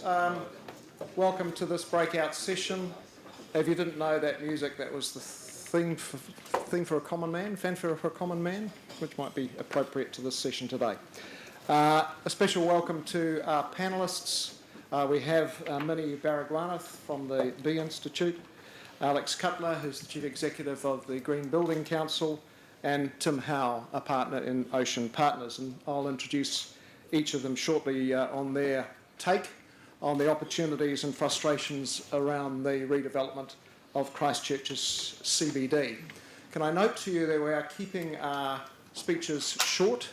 Welcome to this breakout session. If you didn't know that music, that was the theme for a common man, fanfare for a common man, which might be appropriate to this session today. A special welcome to our panellists. We have Minnie Baragwanath from the B Institute, Alex Cutler, who's the Chief Executive of the Green Building Council, and Tim Howe, a partner in Ocean Partners. And I'll introduce each of them shortly on their take on the opportunities and frustrations around the redevelopment of Christchurch's CBD. Can I note to you that we are keeping our speeches short,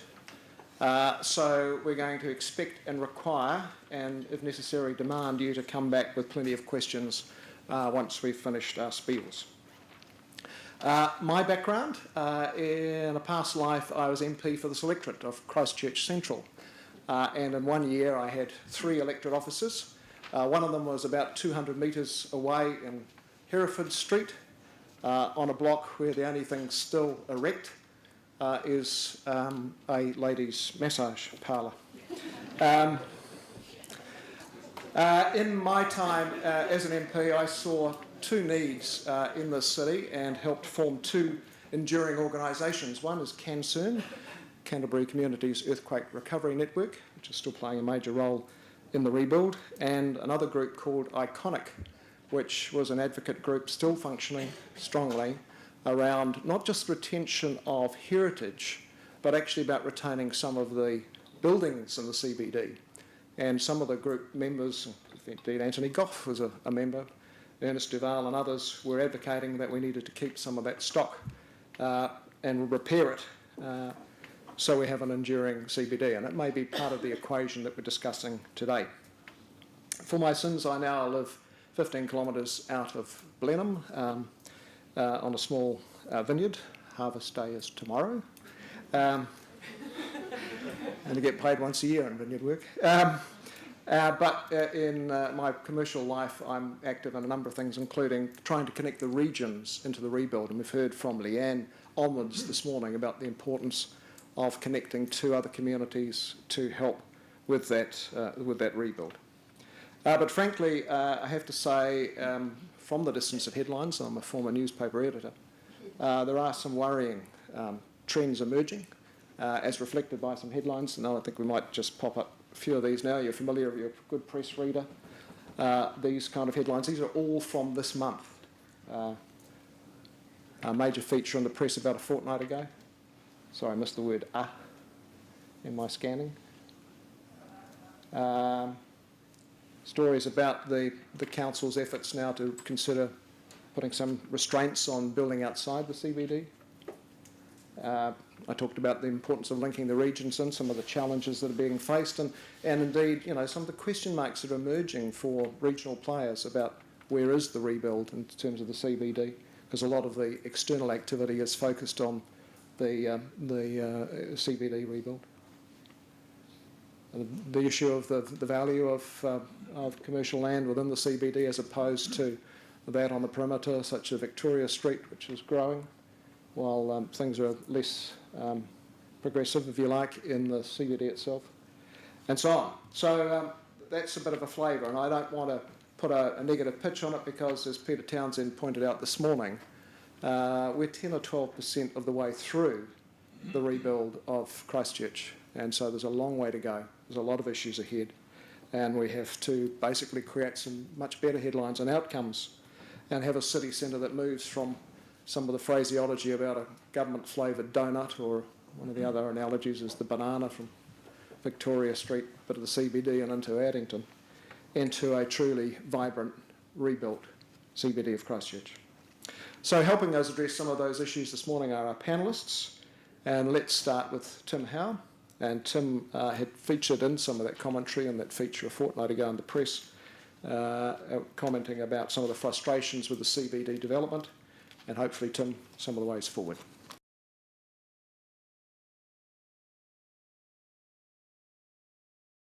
so we're going to expect and require, and if necessary demand, you to come back with plenty of questions once we've finished our spiels. My background, in a past life I was MP for this electorate of Christchurch Central. And in 1 year I had 3 electorate offices. One of them was about 200 metres away in Hereford Street, on a block where the only thing still erect is a ladies' massage parlour. In my time as an MP, I saw 2 needs in this city and helped form 2 enduring organisations. One is CanCERN, Canterbury Communities Earthquake Recovery Network, which is still playing a major role in the rebuild, and another group called Iconic, which was an advocate group still functioning strongly around not just retention of heritage, but actually about retaining some of the buildings in the CBD. And some of the group members, indeed Anthony Goff was a member, Ernest Duval and others, were advocating that we needed to keep some of that stock and repair it. So we have an enduring CBD, and it may be part of the equation that we're discussing today. For my sins, I now live 15 kilometres out of Blenheim on a small vineyard. Harvest day is tomorrow. And I get paid once a year in vineyard work. But in my commercial life, I'm active in a number of things, including trying to connect the regions into the rebuild. And we've heard from Leanne onwards this morning about the importance of connecting to other communities to help with that rebuild. But frankly, I have to say, from the distance of headlines, I'm a former newspaper editor, there are some worrying trends emerging, as reflected by some headlines. And I think we might just pop up a few of these now. You're familiar, if you're a good press reader, these kind of headlines. These are all from this month. A major feature in the press about a fortnight ago. Sorry, I missed the word in my scanning. Stories about the council's efforts now to consider putting some restraints on building outside the CBD. I talked about the importance of linking the regions in, some of the challenges that are being faced, and indeed, some of the question marks that are emerging for regional players about where is the rebuild in terms of the CBD, because a lot of the external activity is focused on the CBD rebuild. The issue of the value of commercial land within the CBD as opposed to that on the perimeter, such as Victoria Street, which is growing, while things are less progressive, if you like, in the CBD itself, and so on. So that's a bit of a flavour, and I don't want to put a negative pitch on it because, as Peter Townsend pointed out this morning, we're 10 or 12% of the way through the rebuild of Christchurch, and so there's a long way to go. There's a lot of issues ahead, and we have to basically create some much better headlines and outcomes and have a city centre that moves from some of the phraseology about a government flavoured doughnut, or one of the other analogies is the banana from Victoria Street, bit of the CBD and into Addington, into a truly vibrant, rebuilt CBD of Christchurch. So helping us address some of those issues this morning are our panellists, and let's start with Tim Howe. And Tim had featured in some of that commentary and that feature a fortnight ago in the press, commenting about some of the frustrations with the CBD development, and hopefully, Tim, some of the ways forward.